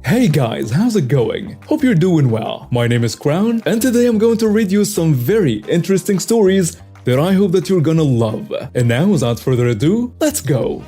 Hey guys, how's it going? Hope you're doing well. My name is Crown, and today I'm going to read you some very interesting stories that I hope that you're gonna love. And now, without further ado, let's go!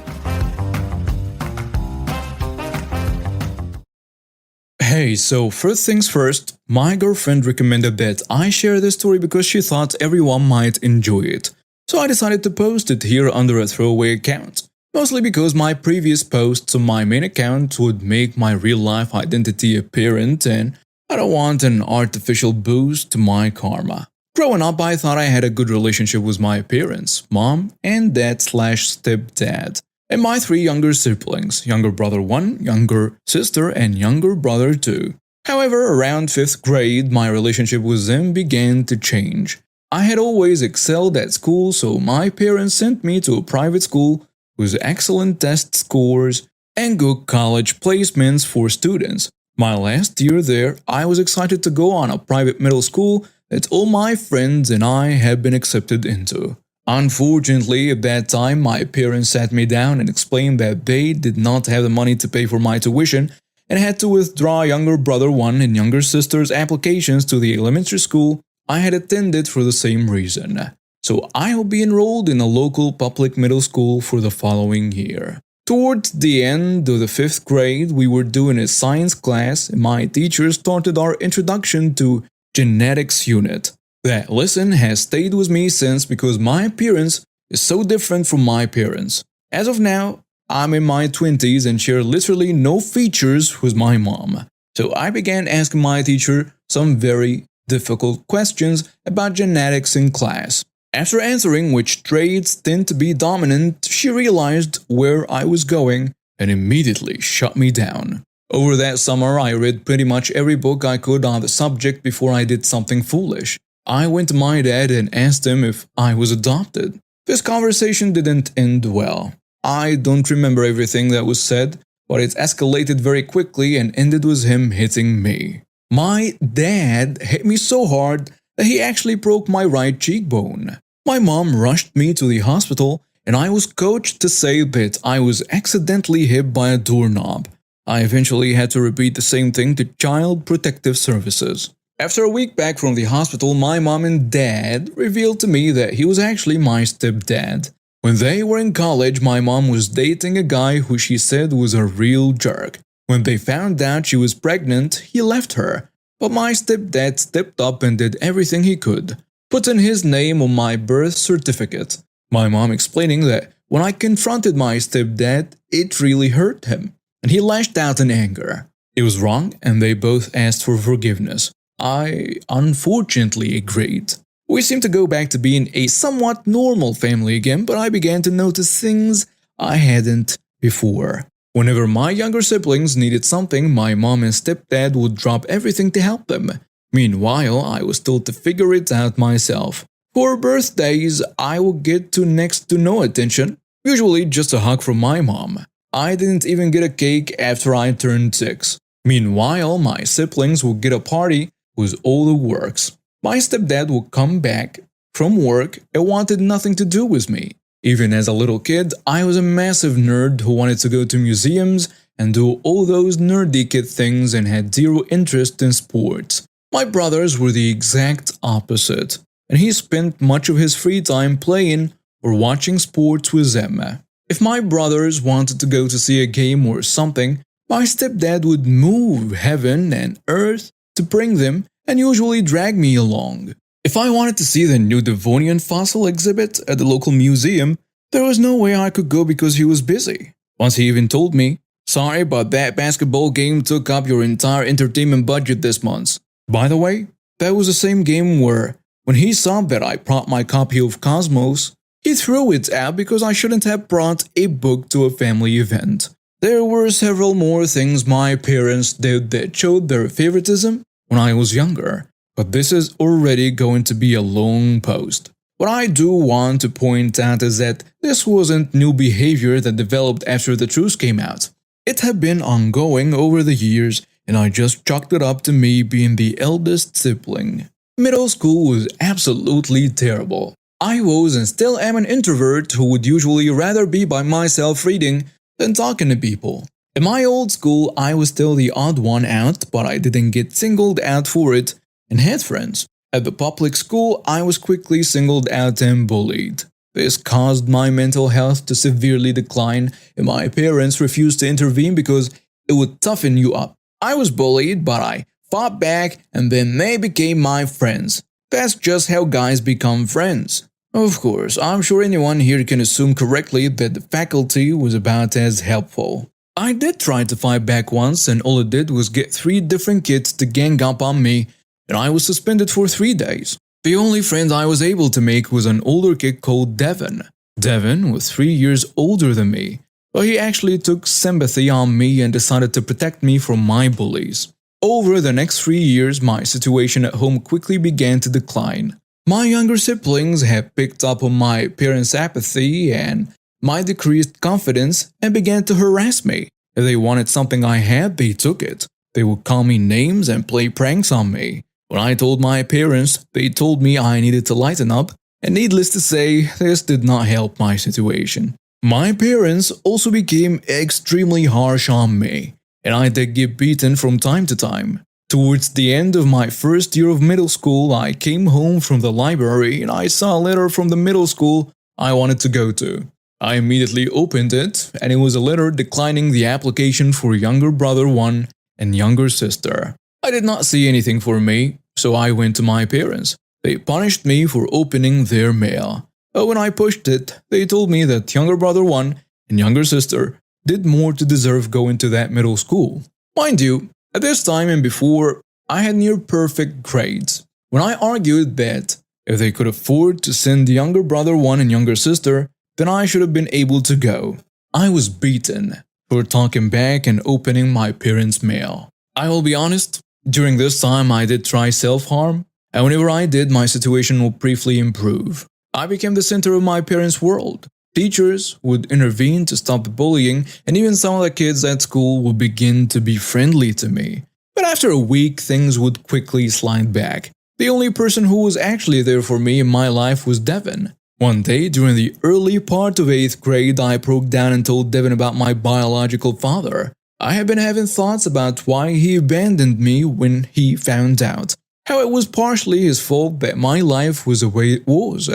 Hey, so first things first, my girlfriend recommended that I share this story because she thought everyone might enjoy it. So I decided to post it here under a throwaway account. Mostly because my previous posts on my main account would make my real-life identity apparent, and I don't want an artificial boost to my karma. Growing up, I thought I had a good relationship with my parents, mom and dad/stepdad, and my three younger siblings, younger brother 1, younger sister, and younger brother 2. However, around 5th grade, my relationship with them began to change. I had always excelled at school, so my parents sent me to a private school with excellent test scores and good college placements for students. My last year there, I was excited to go on a private middle school that all my friends and I had been accepted into. Unfortunately, at that time, my parents sat me down and explained that they did not have the money to pay for my tuition and had to withdraw younger brother 1 and younger sister's applications to the elementary school I had attended for the same reason. So I will be enrolled in a local public middle school for the following year. Towards the end of the 5th grade, we were doing a science class and my teacher started our introduction to genetics unit. That lesson has stayed with me since because my appearance is so different from my parents. As of now, I'm in my 20s and share literally no features with my mom. So I began asking my teacher some very difficult questions about genetics in class. After answering which traits tend to be dominant, she realized where I was going and immediately shut me down. Over that summer, I read pretty much every book I could on the subject before I did something foolish. I went to my dad and asked him if I was adopted. This conversation didn't end well. I don't remember everything that was said, but it escalated very quickly and ended with him hitting me. My dad hit me so hard that he actually broke my right cheekbone. My mom rushed me to the hospital and I was coached to say that I was accidentally hit by a doorknob. I eventually had to repeat the same thing to Child Protective Services. After a week back from the hospital, my mom and dad revealed to me that he was actually my stepdad. When they were in college, my mom was dating a guy who she said was a real jerk. When they found out she was pregnant, he left her. But my stepdad stepped up and did everything he could, putting his name on my birth certificate. My mom explaining that when I confronted my stepdad, it really hurt him, and he lashed out in anger. It was wrong, and they both asked for forgiveness. I unfortunately agreed. We seemed to go back to being a somewhat normal family again, but I began to notice things I hadn't before. Whenever my younger siblings needed something, my mom and stepdad would drop everything to help them. Meanwhile, I was told to figure it out myself. For birthdays, I would get to next to no attention, usually just a hug from my mom. I didn't even get a cake after I turned 6. Meanwhile, my siblings would get a party with all the works. My stepdad would come back from work and wanted nothing to do with me. Even as a little kid, I was a massive nerd who wanted to go to museums and do all those nerdy kid things and had zero interest in sports. My brothers were the exact opposite, and he spent much of his free time playing or watching sports with them. If my brothers wanted to go to see a game or something, my stepdad would move heaven and earth to bring them and usually drag me along. If I wanted to see the new Devonian fossil exhibit at the local museum, there was no way I could go because he was busy. Once he even told me, "Sorry, but that basketball game took up your entire entertainment budget this month." By the way, that was the same game where, when he saw that I brought my copy of Cosmos, he threw it out because I shouldn't have brought a book to a family event. There were several more things my parents did that showed their favoritism when I was younger. But this is already going to be a long post. What I do want to point out is that this wasn't new behavior that developed after the truth came out. It had been ongoing over the years, and I just chalked it up to me being the eldest sibling. Middle school was absolutely terrible. I was and still am an introvert who would usually rather be by myself reading than talking to people. In my old school, I was still the odd one out, but I didn't get singled out for it and had friends. At the public school, I was quickly singled out and bullied. This caused my mental health to severely decline, and my parents refused to intervene because it would toughen you up. I was bullied, but I fought back, and then they became my friends. That's just how guys become friends. Of course, I'm sure anyone here can assume correctly that the faculty was about as helpful. I did try to fight back once, and all it did was get 3 different kids to gang up on me, and I was suspended for 3 days. The only friend I was able to make was an older kid called Devin. Devin was 3 years older than me, but he actually took sympathy on me and decided to protect me from my bullies. Over the next 3 years, my situation at home quickly began to decline. My younger siblings had picked up on my parents' apathy and my decreased confidence and began to harass me. If they wanted something I had, they took it. They would call me names and play pranks on me. When I told my parents, they told me I needed to lighten up, and needless to say, this did not help my situation. My parents also became extremely harsh on me, and I did get beaten from time to time. Towards the end of my first year of middle school, I came home from the library and I saw a letter from the middle school I wanted to go to. I immediately opened it, and it was a letter declining the application for younger brother 1 and younger sister. I did not see anything for me, so I went to my parents. They punished me for opening their mail. But when I pushed it, they told me that younger brother 1 and younger sister did more to deserve going to that middle school. Mind you, at this time and before, I had near perfect grades. When I argued that if they could afford to send younger brother 1 and younger sister, then I should have been able to go. I was beaten for talking back and opening my parents' mail. I will be honest, during this time I did try self-harm, and whenever I did, my situation would briefly improve. I became the center of my parents' world. Teachers would intervene to stop the bullying, and even some of the kids at school would begin to be friendly to me. But after a week, things would quickly slide back. The only person who was actually there for me in my life was Devin. One day, during the early part of 8th grade, I broke down and told Devin about my biological father. I had been having thoughts about why he abandoned me when he found out. How it was partially his fault that my life was the way it was.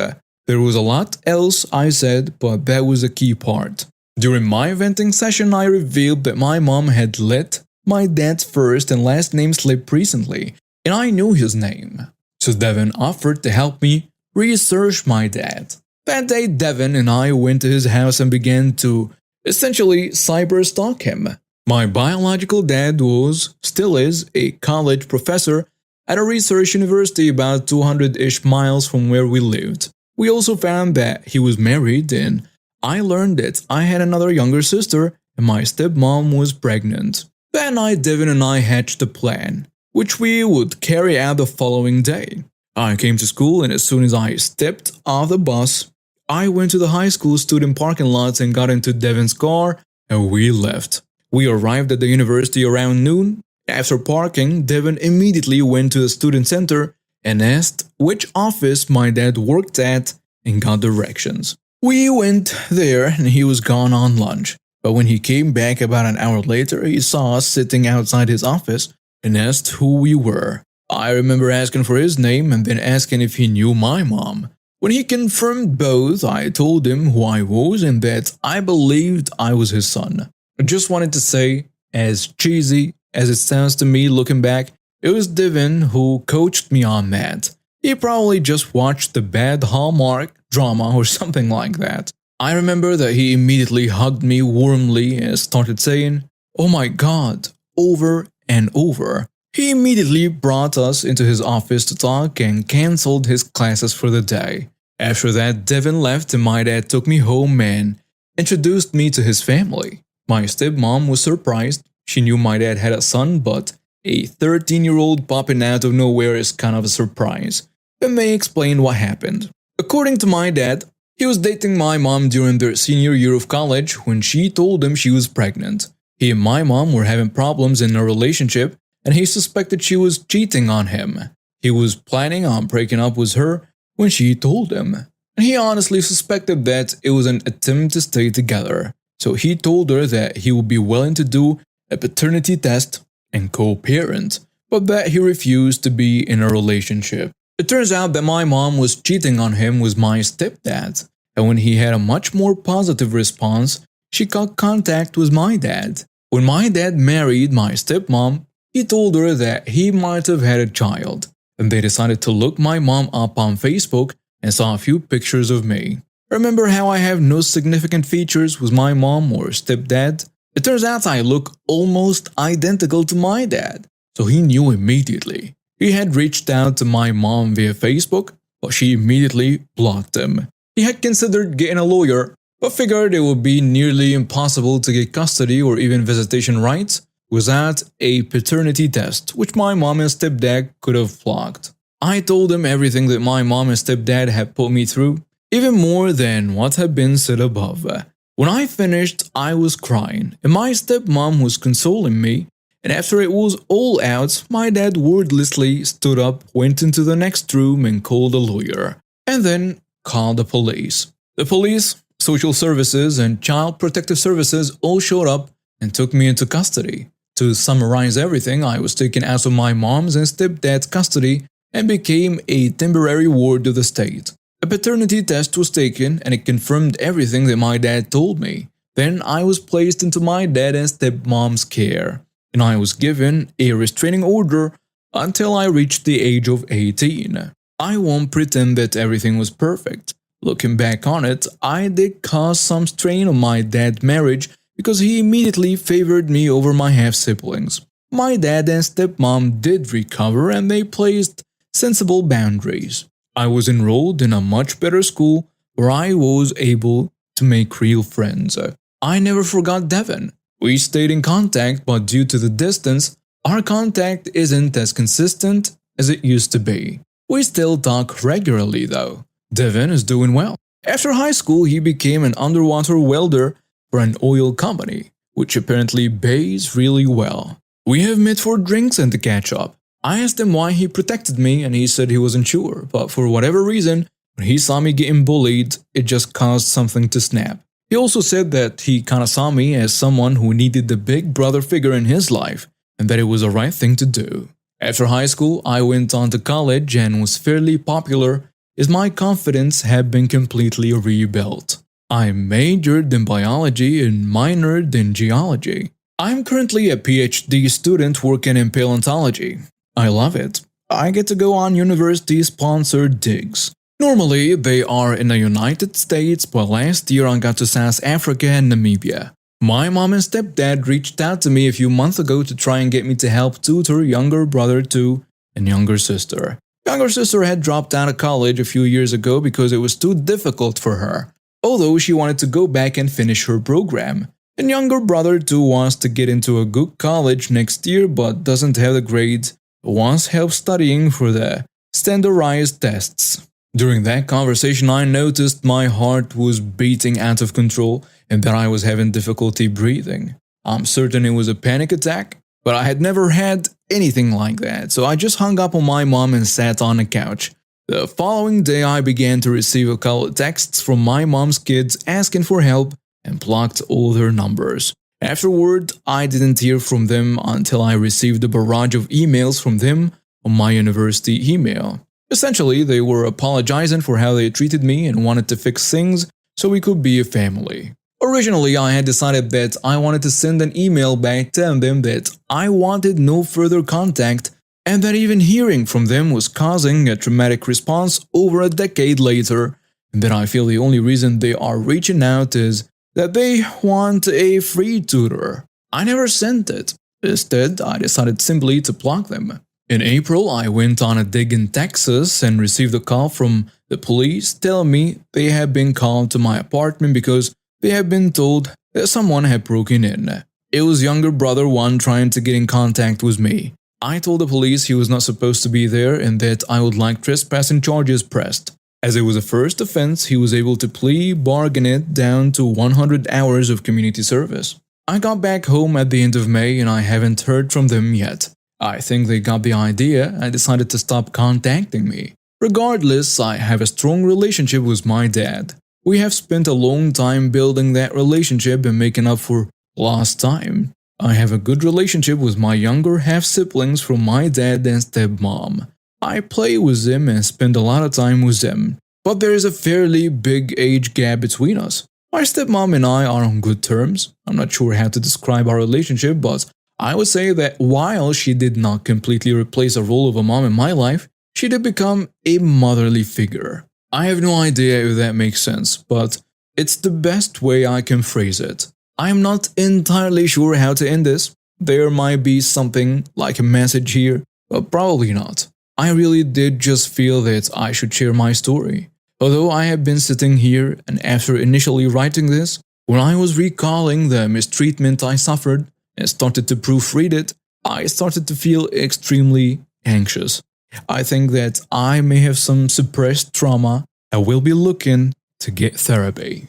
There was a lot else I said, but that was a key part. During my venting session, I revealed that my mom had let my dad's first and last name slip recently, and I knew his name. So Devin offered to help me research my dad. That day, Devin and I went to his house and began to essentially cyber-stalk him. My biological dad still is, a college professor at a research university about 200-ish miles from where we lived. We also found that he was married, and I learned that I had another younger sister and my stepmom was pregnant. That night, Devin and I hatched a plan, which we would carry out the following day. I came to school, and as soon as I stepped off the bus, I went to the high school student parking lot and got into Devin's car, and we left. We arrived at the university around noon. After parking, Devin immediately went to the student center and asked which office my dad worked at and got directions. We went there and he was gone on lunch, but when he came back about an hour later, he saw us sitting outside his office and asked who we were. I remember asking for his name and then asking if he knew my mom. When he confirmed both, I told him who I was and that I believed I was his son. I just wanted to say, as cheesy as it sounds to me looking back, it was Devin who coached me on that. He probably just watched the bad Hallmark drama or something like that. I remember that he immediately hugged me warmly and started saying, "Oh my God," over and over. He immediately brought us into his office to talk and cancelled his classes for the day. After that, Devin left and my dad took me home and introduced me to his family. My stepmom was surprised. She knew my dad had a son, but a 13-year-old popping out of nowhere is kind of a surprise. Then they explained what happened. According to my dad, he was dating my mom during their senior year of college when she told him she was pregnant. He and my mom were having problems in their relationship, and he suspected she was cheating on him. He was planning on breaking up with her when she told him, and he honestly suspected that it was an attempt to stay together. So he told her that he would be willing to do a paternity test and co-parent, but that he refused to be in a relationship. It turns out that my mom was cheating on him with my stepdad, and when he had a much more positive response, she got contact with my dad. When my dad married my stepmom, he told her that he might have had a child, and they decided to look my mom up on Facebook and saw a few pictures of me. Remember how I have no significant features with my mom or stepdad? It turns out I look almost identical to my dad, so he knew immediately. He had reached out to my mom via Facebook, but she immediately blocked him. He had considered getting a lawyer, but figured it would be nearly impossible to get custody or even visitation rights without a paternity test, which my mom and stepdad could have blocked. I told him everything that my mom and stepdad had put me through, even more than what had been said above. When I finished, I was crying, and my stepmom was consoling me, and after it was all out, my dad wordlessly stood up, went into the next room and called a lawyer, and then called the police. The police, social services, and child protective services all showed up and took me into custody. To summarize everything, I was taken out of my mom's and stepdad's custody and became a temporary ward of the state. A paternity test was taken and it confirmed everything that my dad told me. Then I was placed into my dad and stepmom's care, and I was given a restraining order until I reached the age of 18. I won't pretend that everything was perfect. Looking back on it, I did cause some strain on my dad's marriage because he immediately favored me over my half-siblings. My dad and stepmom did recover and they placed sensible boundaries. I was enrolled in a much better school where I was able to make real friends. I never forgot Devin. We stayed in contact, but due to the distance, our contact isn't as consistent as it used to be. We still talk regularly though. Devin is doing well. After high school, he became an underwater welder for an oil company, which apparently pays really well. We have met for drinks and to catch up. I asked him why he protected me and he said he wasn't sure, but for whatever reason, when he saw me getting bullied, it just caused something to snap. He also said that he kinda saw me as someone who needed the big brother figure in his life and that it was the right thing to do. After high school, I went on to college and was fairly popular as my confidence had been completely rebuilt. I majored in biology and minored in geology. I'm currently a PhD student working in paleontology. I love it. I get to go on university-sponsored digs. Normally, they are in the United States, but last year I got to South Africa and Namibia. My mom and stepdad reached out to me a few months ago to try and get me to help tutor younger brother 2 and younger sister. Younger sister had dropped out of college a few years ago because it was too difficult for her, although she wanted to go back and finish her program. And younger brother 2 wants to get into a good college next year but doesn't have the grades, but wants help studying for the standardized tests. During that conversation, I noticed my heart was beating out of control and that I was having difficulty breathing. I'm certain it was a panic attack, but I had never had anything like that, so I just hung up on my mom and sat on a couch. The following day, I began to receive a couple of texts from my mom's kids asking for help and blocked all their numbers. Afterward, I didn't hear from them until I received a barrage of emails from them on my university email. Essentially, they were apologizing for how they treated me and wanted to fix things so we could be a family. Originally, I had decided that I wanted to send an email back telling them that I wanted no further contact and that even hearing from them was causing a traumatic response over a decade later, and that I feel the only reason they are reaching out is that they want a free tutor. I never sent it. Instead, I decided simply to block them. In April, I went on a dig in Texas and received a call from the police telling me they had been called to my apartment because they had been told that someone had broken in. It was younger brother 1 trying to get in contact with me. I told the police he was not supposed to be there and that I would like trespassing charges pressed. As it was a first offense, he was able to plea bargain it down to 100 hours of community service. I got back home at the end of May and I haven't heard from them yet. I think they got the idea and decided to stop contacting me. Regardless, I have a strong relationship with my dad. We have spent a long time building that relationship and making up for lost time. I have a good relationship with my younger half-siblings from my dad and stepmom. I play with them and spend a lot of time with them. But there is a fairly big age gap between us. My stepmom and I are on good terms. I'm not sure how to describe our relationship, but I would say that while she did not completely replace the role of a mom in my life, she did become a motherly figure. I have no idea if that makes sense, but it's the best way I can phrase it. I am not entirely sure how to end this. There might be something like a message here, but probably not. I really did just feel that I should share my story. Although I have been sitting here and after initially writing this, when I was recalling the mistreatment I suffered and started to proofread it, I started to feel extremely anxious. I think that I may have some suppressed trauma and will be looking to get therapy.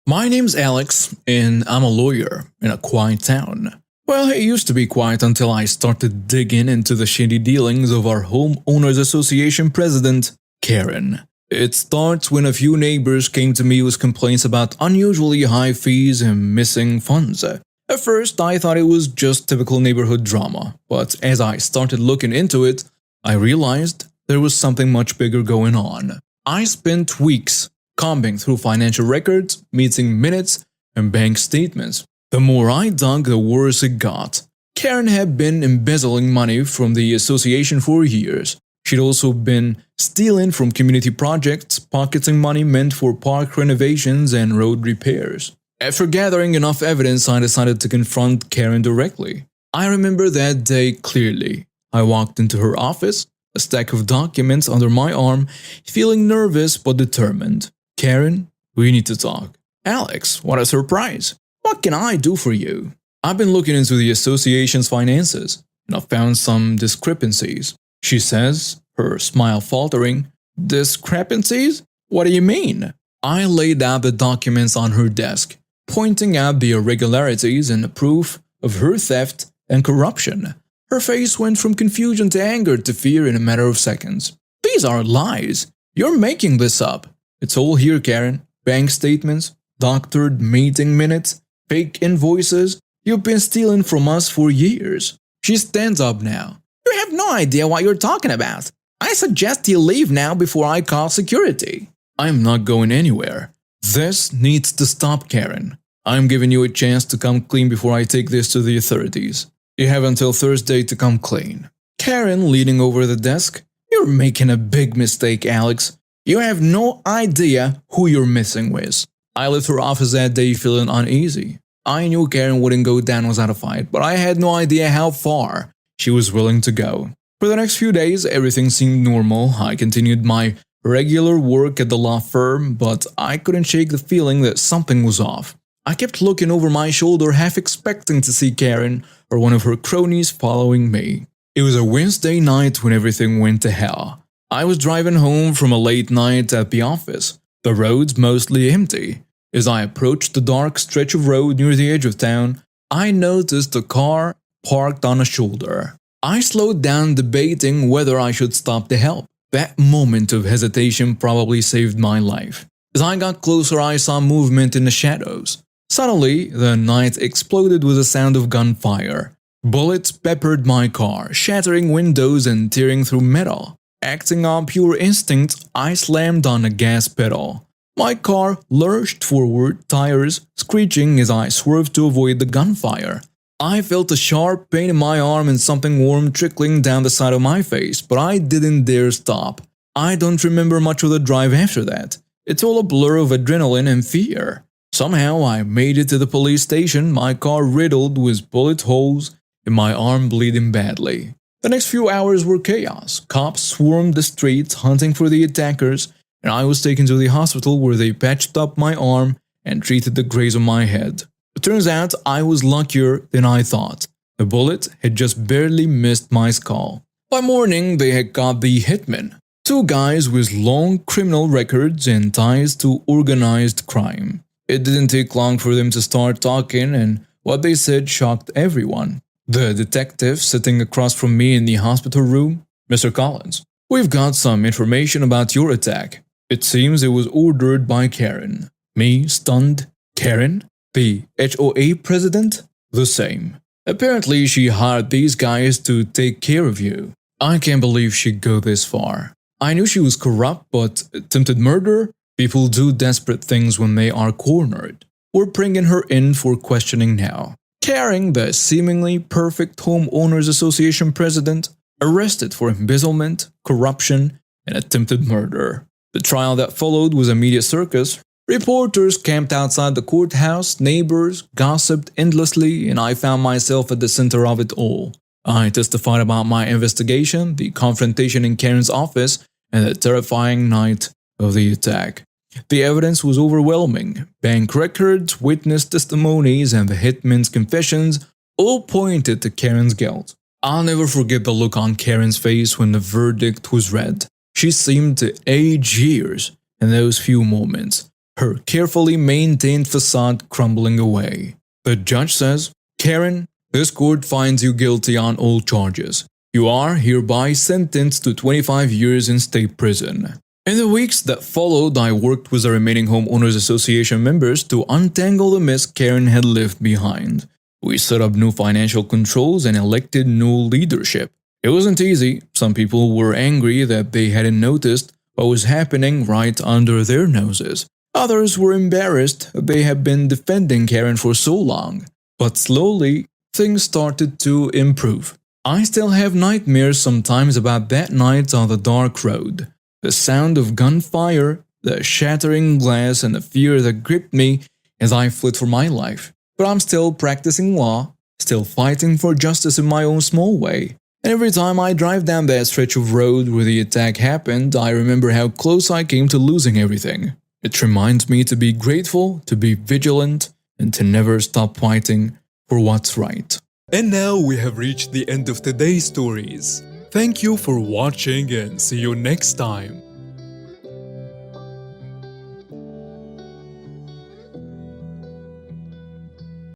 My name's Alex, and I'm a lawyer in a quiet town. Well, it used to be quiet until I started digging into the shady dealings of our Homeowners Association president, Karen. It starts when a few neighbors came to me with complaints about unusually high fees and missing funds. At first, I thought it was just typical neighborhood drama, but as I started looking into it, I realized there was something much bigger going on. I spent weeks combing through financial records, meeting minutes, and bank statements. The more I dug, the worse it got. Karen had been embezzling money from the association for years. She'd also been stealing from community projects, pocketing money meant for park renovations and road repairs. After gathering enough evidence, I decided to confront Karen directly. I remember that day clearly. I walked into her office, a stack of documents under my arm, feeling nervous but determined. Karen, we need to talk. Alex, what a surprise. What can I do for you? I've been looking into the association's finances, and I've found some discrepancies. She says, her smile faltering. Discrepancies? What do you mean? I laid out the documents on her desk, pointing out the irregularities and the proof of her theft and corruption. Her face went from confusion to anger to fear in a matter of seconds. These are lies. You're making this up. It's all here, Karen. Bank statements, doctored meeting minutes, fake invoices. You've been stealing from us for years. She stands up now. You have no idea what you're talking about. I suggest you leave now before I call security. I'm not going anywhere. This needs to stop, Karen. I'm giving you a chance to come clean before I take this to the authorities. You have until Thursday to come clean. Karen, leaning over the desk. You're making a big mistake, Alex. You have no idea who you're messing with. I left her office that day feeling uneasy. I knew Karen wouldn't go down without a fight, but I had no idea how far she was willing to go. For the next few days, everything seemed normal. I continued my regular work at the law firm, but I couldn't shake the feeling that something was off. I kept looking over my shoulder, half expecting to see Karen or one of her cronies following me. It was a Wednesday night when everything went to hell. I was driving home from a late night at the office, the roads mostly empty. As I approached the dark stretch of road near the edge of town, I noticed a car parked on a shoulder. I slowed down, debating whether I should stop to help. That moment of hesitation probably saved my life. As I got closer, I saw movement in the shadows. Suddenly, the night exploded with a sound of gunfire. Bullets peppered my car, shattering windows and tearing through metal. Acting on pure instinct, I slammed on the gas pedal. My car lurched forward, tires screeching as I swerved to avoid the gunfire. I felt a sharp pain in my arm and something warm trickling down the side of my face, but I didn't dare stop. I don't remember much of the drive after that. It's all a blur of adrenaline and fear. Somehow I made it to the police station, my car riddled with bullet holes and my arm bleeding badly. The next few hours were chaos. Cops swarmed the streets hunting for the attackers, and I was taken to the hospital where they patched up my arm and treated the graze on my head. It turns out I was luckier than I thought. The bullet had just barely missed my skull. By morning, they had caught the hitmen, two guys with long criminal records and ties to organized crime. It didn't take long for them to start talking, and what they said shocked everyone. The detective sitting across from me in the hospital room, Mr. Collins, we've got some information about your attack. It seems it was ordered by Karen. Me, stunned. Karen? The HOA president? The same. Apparently, she hired these guys to take care of you. I can't believe she'd go this far. I knew she was corrupt, but attempted murder? People do desperate things when they are cornered. We're bringing her in for questioning now. Karen, the seemingly perfect Homeowners Association president, arrested for embezzlement, corruption, and attempted murder. The trial that followed was a media circus. Reporters camped outside the courthouse, neighbors gossiped endlessly, and I found myself at the center of it all. I testified about my investigation, the confrontation in Karen's office, and the terrifying night of the attack. The evidence was overwhelming. Bank records, witness testimonies, and the hitman's confessions all pointed to Karen's guilt. I'll never forget the look on Karen's face when the verdict was read. She seemed to age years in those few moments, her carefully maintained facade crumbling away. The judge says, "Karen, this court finds you guilty on all charges. You are hereby sentenced to 25 years in state prison." In the weeks that followed, I worked with the remaining Homeowners Association members to untangle the mess Karen had left behind. We set up new financial controls and elected new leadership. It wasn't easy. Some people were angry that they hadn't noticed what was happening right under their noses. Others were embarrassed they had been defending Karen for so long. But slowly, things started to improve. I still have nightmares sometimes about that night on the dark road. The sound of gunfire, the shattering glass, and the fear that gripped me as I fled for my life. But I'm still practicing law, still fighting for justice in my own small way. And every time I drive down that stretch of road where the attack happened, I remember how close I came to losing everything. It reminds me to be grateful, to be vigilant, and to never stop fighting for what's right. And now we have reached the end of today's stories. Thank you for watching and see you next time.